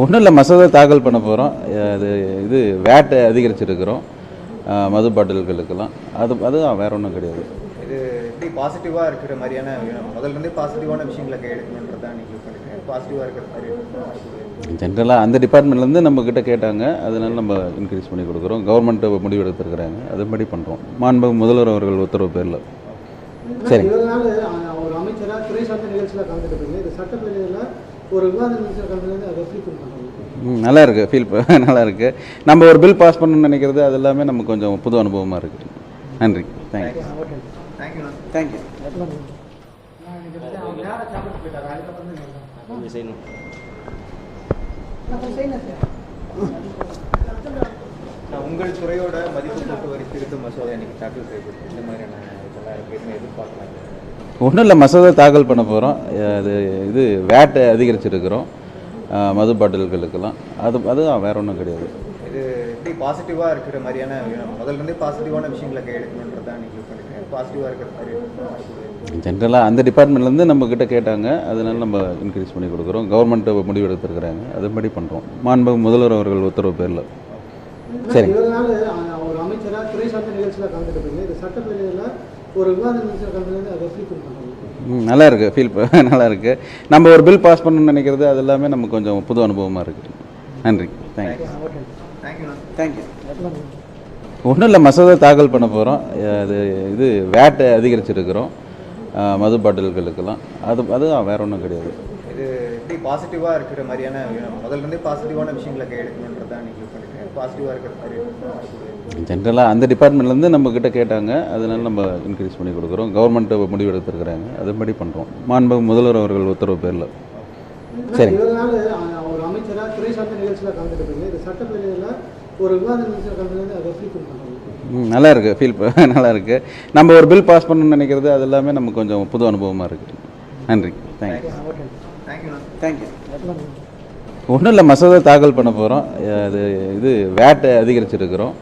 ஒன்றும் இல்லை, மசோதா தாக்கல் பண்ண போகிறோம். இது வேட் அதிகரிச்சிருக்கிறோம் மது பாட்டில்களுக்கெல்லாம். அதுதான், வேற ஒன்றும் கிடையாது. இது எப்படி பாசிட்டிவாக இருக்கிற மாதிரியான முதல்லேருந்தே பாசிட்டிவான விஷயங்களை எடுக்கணுன்றதான் நீங்கள் பண்ணிக்கிறேன். பாசிட்டிவாக இருக்கிற மாதிரி ஜென்ரலாக அந்த டிபார்ட்மெண்ட்லேருந்து நம்மக்கிட்ட கேட்டாங்க, அதனால நம்ம இன்க்ரீஸ் பண்ணி கொடுக்குறோம். கவர்மெண்ட்டு முடிவு எடுத்துருக்குறாங்க, அதுபடி பண்ணுறோம். மாண்பு முதல்வர் அவர்கள் உத்தரவு பேரில். சரி, ஒரு அமைச்சராக துறை சார்ந்த நிகழ்ச்சியில் கலந்துக்கிட்டீங்க. இது சட்டப்பேரவையில் ஒரு விவாத நிகழ்ச்சியில் கலந்துக்கிறது அதை ஃபீல் பண்ணுறாங்க. நல்லா இருக்குது, ஃபீல் நல்லா இருக்குது. நம்ம ஒரு பில் பாஸ் பண்ணணும்னு நினைக்கிறது அது எல்லாமே நமக்கு கொஞ்சம் புது அனுபவமாக இருக்குது. நன்றி, தேங்க்யூ. தேங்க்யூ. உங்கள் துறையோட மதிப்பு கூட்டு வரி திருத்த மசோதா இன்னைக்கு தாக்கல் செய்யப்பட்டு இந்த மாதிரியான எதிர்பார்க்கலாம். ஒன்றும் இல்லை, மசோதா தாக்கல் பண்ண போகிறோம். இது வேட் அதிகரிச்சிருக்கிறோம் மது பாட்டில்களுக்கெல்லாம். அதுதான், வேற ஒன்றும் கிடையாது. இது எப்படி பாசிட்டிவாக இருக்கிற மாதிரியான முதல்லேருந்தே பாசிட்டிவான விஷயங்களை எடுக்கணுன்றதான் நீங்கள் பண்ணிக்கிறேன். பாசிட்டிவாக இருக்கிற மாதிரி ஜென்ரலாக அந்த டிபார்ட்மெண்ட்லேருந்து நம்மக்கிட்ட கேட்டாங்க, அதனால நம்ம இன்க்ரீஸ் பண்ணி கொடுக்குறோம். கவர்மெண்ட்டு முடிவு எடுத்துருக்குறாங்க, அதுபடி பண்ணுறோம். மாண்பு முதல்வர் அவர்கள் உத்தரவு பேரில். சரி, ஒரு அமைச்சராக துறை சார்ந்த நிகழ்ச்சியில் கலந்துக்கிட்டீங்க. இது சட்டப்பேரவையில் ஒரு விவாத நிகழ்ச்சியில் கலந்துக்கிறது அதை ஃபீல் பண்ணுறாங்க. நல்லா இருக்குது, ஃபீல் நல்லா இருக்குது. நம்ம ஒரு பில் பாஸ் பண்ணணும்னு நினைக்கிறது அது எல்லாமே நமக்கு கொஞ்சம் புது அனுபவமாக இருக்குது. நன்றி, தேங்க்யூ. தேங்க்யூ. ஒன்றும் இல்லை, மசோதா தாக்கல் பண்ண போகிறோம். இது வேட் அதிகரிச்சிருக்கிறோம் மது பாட்டில்களுக்கெல்லாம். அதுதான், வேற ஒன்றும் கிடையாது. இது எப்படி பாசிட்டிவாக இருக்கிற மாதிரியான முதல்லேருந்தே பாசிட்டிவான விஷயங்களை எடுக்கணுன்றதான் நீங்கள் பண்ணிக்கிறேன். பாசிட்டிவாக இருக்கிற மாதிரி ஜென்ரலாக அந்த டிபார்ட்மெண்ட்லேருந்து நம்மக்கிட்ட கேட்டாங்க, அதனால நம்ம இன்க்ரீஸ் பண்ணி கொடுக்குறோம். கவர்மெண்ட்டு முடிவு எடுத்துருக்குறாங்க, அதுபடி பண்ணுறோம். மாண்பு முதல்வர் அவர்கள் உத்தரவு பேரில். சரி, ஒரு அமைச்சராக துறை சார்ந்த நிகழ்ச்சியில் கலந்துக்கிட்டீங்க. இது சட்டப்பேரவையில் ஒரு விவாத நிகழ்ச்சியில் கலந்துக்கிறது அதை ஃபீல் பண்ணுறாங்க. நல்லா இருக்குது, ஃபீல் நல்லா இருக்குது. நம்ம ஒரு பில் பாஸ் பண்ணணும்னு நினைக்கிறது அது எல்லாமே நமக்கு கொஞ்சம் புது அனுபவமாக இருக்குது. நன்றி, தேங்க்யூ. தேங்க்யூ. ஒன்றும் இல்லை, மசோதா தாக்கல் பண்ண போகிறோம். இது வேட் அதிகரிச்சிருக்கிறோம்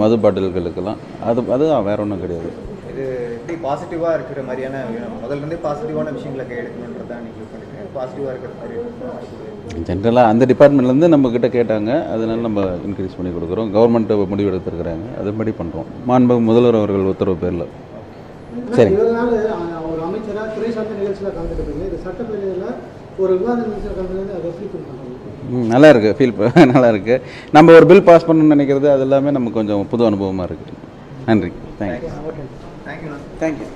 மது பாட்டில்களுக்கெல்லாம். அதுதான், வேற ஒன்றும் கிடையாது. இது எப்படி பாசிட்டிவாக இருக்கிற மாதிரியான முதல்லேருந்தே பாசிட்டிவான விஷயங்களை எடுக்கணுன்றதான் நீங்கள் பண்ணிக்கிறேன். பாசிட்டிவாக இருக்கிற மாதிரி ஜென்ரலாக அந்த டிபார்ட்மெண்ட்லேருந்து நம்மக்கிட்ட கேட்டாங்க, அதனால நம்ம இன்க்ரீஸ் பண்ணி கொடுக்குறோம். கவர்மெண்ட்டு முடிவு எடுத்துருக்குறாங்க, அதுபடி பண்ணுறோம். மாண்பு முதல்வர் அவர்கள் உத்தரவு பேரில். சரி, ஒரு அமைச்சராக துறை சார்ந்த நிகழ்ச்சியில் கலந்துக்கிட்டீங்க. இது சட்டப்பேரவையில் ஒரு விவாத நிகழ்ச்சியில் கலந்துக்கிறது அதை ஃபீல் பண்ணுறாங்க. நல்லா இருக்குது, ஃபீல் நல்லா இருக்குது. நம்ம ஒரு பில் பாஸ் பண்ணணும்னு நினைக்கிறது அது எல்லாமே நமக்கு கொஞ்சம் புது அனுபவமாக இருக்குது. நன்றி, தேங்க்யூ. தேங்க்யூ.